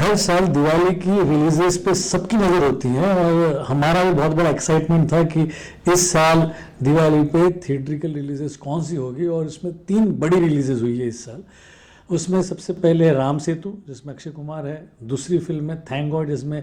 हर साल दिवाली की रिलीजेस पे सबकी नज़र होती है और हमारा भी बहुत बड़ा एक्साइटमेंट था कि इस साल दिवाली पे थिएट्रिकल रिलीजेस कौन सी होगी। और इसमें 3 बड़ी रिलीजेस हुई है इस साल। उसमें सबसे पहले राम सेतु जिसमें अक्षय कुमार है, दूसरी फिल्म है थैंक गॉड जिसमें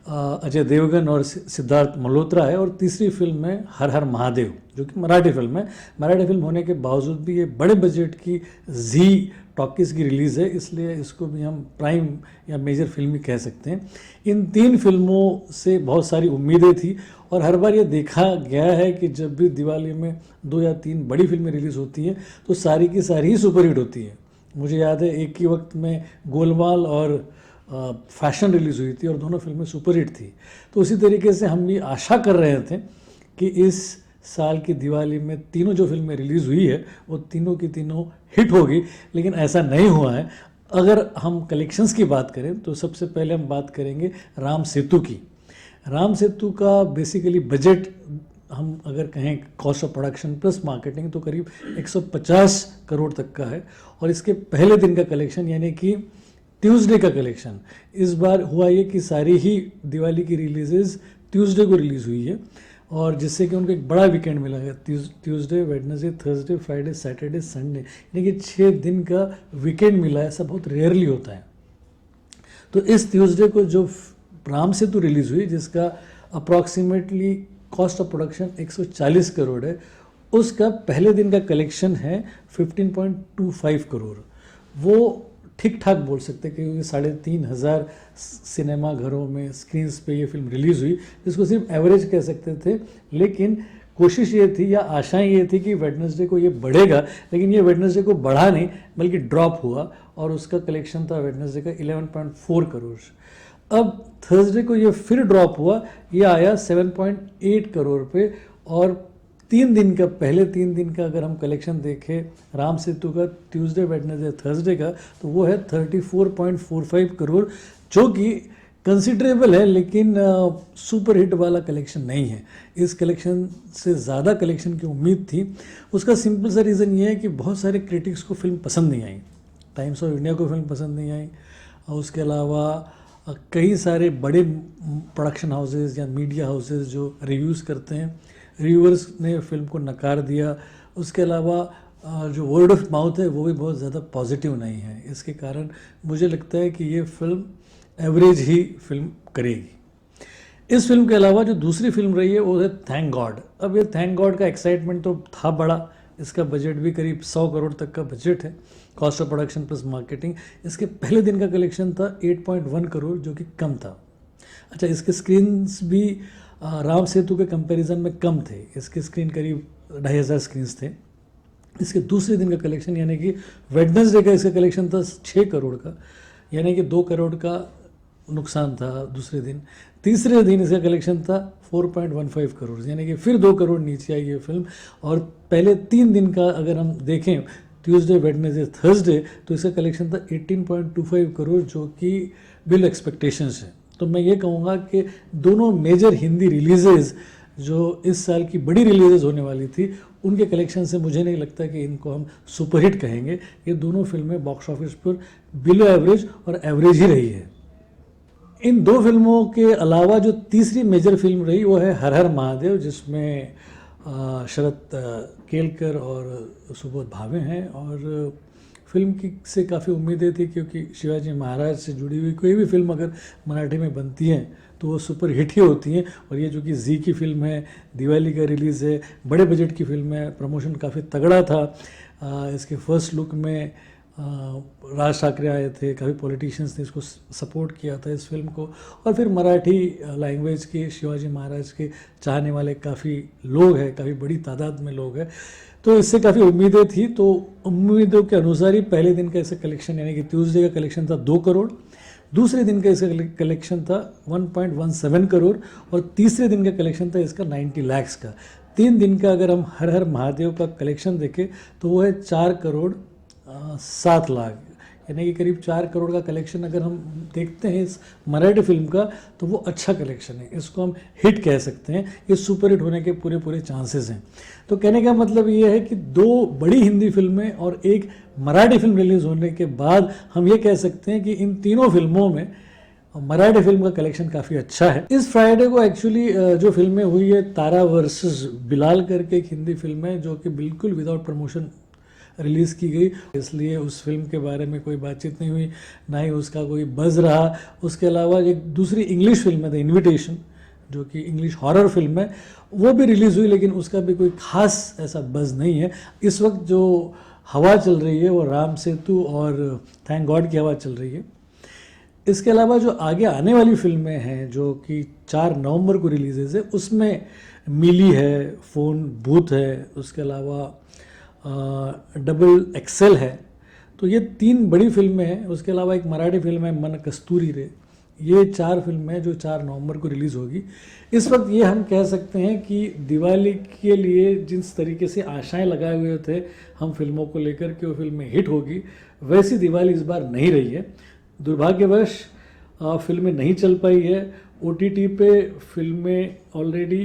अजय देवगन और सिद्धार्थ मल्होत्रा है, और तीसरी फिल्म है हर हर महादेव जो कि मराठी फिल्म है। मराठी फिल्म होने के बावजूद भी ये बड़े बजट की जी टॉकीज़ की रिलीज़ है, इसलिए इसको भी हम प्राइम या मेजर फिल्म ही कह सकते हैं। इन 3 फिल्मों से बहुत सारी उम्मीदें थी और हर बार ये देखा गया है कि जब भी दिवाली में 2 या 3 बड़ी फिल्में रिलीज़ होती हैं तो सारी की सारी ही सुपरहिट होती है। मुझे याद है एक ही वक्त में गोलमाल और फैशन रिलीज़ हुई थी और दोनों फिल्में सुपरहिट थी। तो उसी तरीके से हम भी आशा कर रहे थे कि इस साल की दिवाली में तीनों जो फिल्में रिलीज़ हुई है वो तीनों की तीनों हिट होगी, लेकिन ऐसा नहीं हुआ है। अगर हम कलेक्शंस की बात करें तो सबसे पहले हम बात करेंगे राम सेतु की। राम सेतु का बेसिकली बजट हम अगर कहें cost of production plus marketing तो करीब 150 करोड़ तक का है। और इसके पहले दिन का कलेक्शन यानी कि ट्यूसडे का कलेक्शन इस बार हुआ ये कि सारी ही दिवाली की रिलीजेज ट्यूसडे को रिलीज़ हुई है, और जिससे कि उनको एक बड़ा वीकेंड मिला है। Tuesday, Wednesday, Thursday, Friday, Saturday, Sunday, यानी कि 6 दिन का वीकेंड मिला है। ऐसा बहुत रेयरली होता है। तो इस ट्यूसडे को जो राम सेतु रिलीज़ हुई जिसका approximately cost of production 140 crore है, उसका पहले दिन का कलेक्शन है 15.25 करोड़। वो ठीक ठाक बोल सकते हैं क्योंकि 3,500 सिनेमा घरों में स्क्रीन्स पे ये फिल्म रिलीज़ हुई, जिसको सिर्फ एवरेज कह सकते थे। लेकिन कोशिश ये थी या आशाएं ये थी कि वेडनेसडे को ये बढ़ेगा, लेकिन ये वेडनेसडे को बढ़ा नहीं बल्कि ड्रॉप हुआ और उसका कलेक्शन था वेडनेसडे का 11.4 करोड़। अब थर्सडे को ये फिर ड्रॉप हुआ, ये आया 7.8 करोड़ पे। और 3 दिन का, पहले 3 दिन का अगर हम कलेक्शन देखें राम सेतु का ट्यूसडे, वेडनेसडे, थर्सडे का, तो वो है 34.45 करोड़, जो कि कंसिडरेबल है लेकिन सुपर हिट वाला कलेक्शन नहीं है। इस कलेक्शन से ज़्यादा कलेक्शन की उम्मीद थी। उसका सिंपल सा रीज़न ये है कि बहुत सारे क्रिटिक्स को फिल्म पसंद नहीं आई। टाइम्स ऑफ इंडिया को फिल्म पसंद नहीं आई, और उसके अलावा कई सारे बड़े प्रोडक्शन हाउसेज या मीडिया हाउसेज जो रिव्यूज़ करते हैं, रिव्यूअर्स ने फिल्म को नकार दिया। उसके अलावा जो वर्ड ऑफ माउथ है वो भी बहुत ज़्यादा पॉजिटिव नहीं है। इसके कारण मुझे लगता है कि ये फिल्म एवरेज ही फिल्म करेगी। इस फिल्म के अलावा जो दूसरी फिल्म रही है वो है थैंक गॉड। अब ये थैंक गॉड का एक्साइटमेंट तो था बड़ा, इसका बजट भी करीब 100 करोड़ तक का बजट है, cost of production plus marketing. इसके पहले दिन का कलेक्शन था 8.1 करोड़ जो कि कम था। अच्छा, इसके स्क्रीन्स भी राम सेतु के कंपैरिजन में कम थे। इसके स्क्रीन करीब 2,500 स्क्रीन्स थे। इसके दूसरे दिन का कलेक्शन यानी कि वेडनेसडे का इसका कलेक्शन था 6 करोड़ का, यानी कि 2 करोड़ का नुकसान था दूसरे दिन। तीसरे दिन इसका कलेक्शन था 4.15 करोड़, यानी कि फिर 2 करोड़ नीचे आई ये फिल्म। और पहले 3 दिन का अगर हम देखें ट्यूसडे, वेडनेसडे, थर्सडे, तो इसका कलेक्शन था 18.25 करोड़ जो कि बिलो एक्सपेक्टेशंस है। तो मैं ये कहूँगा कि दोनों मेजर हिंदी रिलीजेज जो इस साल की बड़ी रिलीजेज होने वाली थी उनके कलेक्शन से मुझे नहीं लगता कि इनको हम सुपरहिट कहेंगे। ये दोनों फिल्में बॉक्स ऑफिस पर बिलो एवरेज और एवरेज ही रही है। इन 2 फिल्मों के अलावा जो तीसरी मेजर फिल्म रही वो है हर हर महादेव, जिसमें शरद केलकर और सुबोध भावे हैं। और फिल्म की से काफ़ी उम्मीदें थी क्योंकि शिवाजी महाराज से जुड़ी हुई कोई भी फिल्म अगर मराठी में बनती है तो वो सुपर हिट ही होती हैं। और ये जो कि जी की फिल्म है, दिवाली का रिलीज़ है, बड़े बजट की फिल्म है, प्रमोशन काफ़ी तगड़ा था। इसके फर्स्ट लुक में राज ठाकरे आए थे, काफ़ी पॉलिटिशियंस ने इसको सपोर्ट किया था इस फिल्म को। और फिर मराठी लैंग्वेज के शिवाजी महाराज के चाहने वाले काफ़ी लोग हैं, काफ़ी बड़ी तादाद में लोग हैं, तो इससे काफ़ी उम्मीदें थी। तो उम्मीदों के अनुसार ही पहले दिन का इसका कलेक्शन यानी कि ट्यूसडे का कलेक्शन था 2 करोड़, दूसरे दिन का इसका कलेक्शन था 1.17 करोड़, और तीसरे दिन का कलेक्शन था इसका 90 लाख का। 3 दिन का अगर हम हर हर महादेव का कलेक्शन देखें तो वो है 4 करोड़ 7 लाख, यानी कि करीब 4 करोड़ का कलेक्शन अगर हम देखते हैं इस मराठी फिल्म का तो वो अच्छा कलेक्शन है। इसको हम हिट कह सकते हैं, ये सुपर हिट होने के पूरे चांसेस हैं। तो कहने का मतलब ये है कि 2 बड़ी हिंदी फिल्में और एक मराठी फिल्म रिलीज़ होने के बाद हम ये कह सकते हैं कि इन तीनों फिल्मों में और मराठी फिल्म का कलेक्शन काफ़ी अच्छा है। इस फ्राइडे को एक्चुअली जो फिल्में हुई है, तारा वर्सेस बिलाल करके एक हिंदी फिल्म है जो कि बिल्कुल विदाउट प्रमोशन रिलीज़ की गई, इसलिए उस फिल्म के बारे में कोई बातचीत नहीं हुई, ना ही उसका कोई बज़ रहा। उसके अलावा एक दूसरी इंग्लिश फिल्म है द इन्विटेशन, जो कि इंग्लिश हॉरर फिल्म है, वो भी रिलीज़ हुई, लेकिन उसका भी कोई खास ऐसा बज़ नहीं है। इस वक्त जो हवा चल रही है वो राम सेतु और थैंक गॉड की हवा चल रही है। इसके अलावा जो आगे आने वाली फिल्में हैं जो कि 4 नवंबर को रिलीजेज है, उसमें मिली है, फ़ोन बूथ है, उसके अलावा डबल एक्सेल है। तो ये 3 बड़ी फिल्में हैं। उसके अलावा एक मराठी फिल्म है मन कस्तूरी रे। ये 4 फिल्में हैं जो 4 नवंबर को रिलीज़ होगी। इस वक्त ये हम कह सकते हैं कि दिवाली के लिए जिस तरीके से आशाएं लगाए हुए थे हम फिल्मों को लेकर कि वो फिल्में हिट होगी, वैसी दिवाली इस बार नहीं रही है। दुर्भाग्यवश फिल्में नहीं चल पाई है। OTT पे फिल्में ऑलरेडी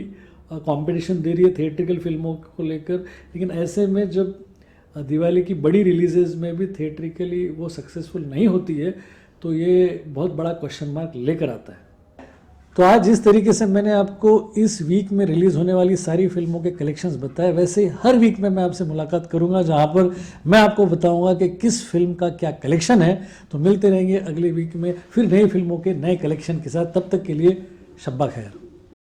कंपटीशन दे रही है थिएट्रिकल फिल्मों को लेकर, लेकिन ऐसे में जब दिवाली की बड़ी रिलीजेस में भी थिएट्रिकली वो सक्सेसफुल नहीं होती है तो ये बहुत बड़ा क्वेश्चन मार्क लेकर आता है। तो आज जिस तरीके से मैंने आपको इस वीक में रिलीज़ होने वाली सारी फिल्मों के कलेक्शंस बताए, वैसे ही हर वीक में मैं आपसे मुलाकात करूंगा जहां पर मैं आपको बताऊंगा कि किस फिल्म का क्या कलेक्शन है। तो मिलते रहेंगे अगले वीक में फिर नई फिल्मों के नए कलेक्शन के साथ। तब तक के लिए शब्बा खैर।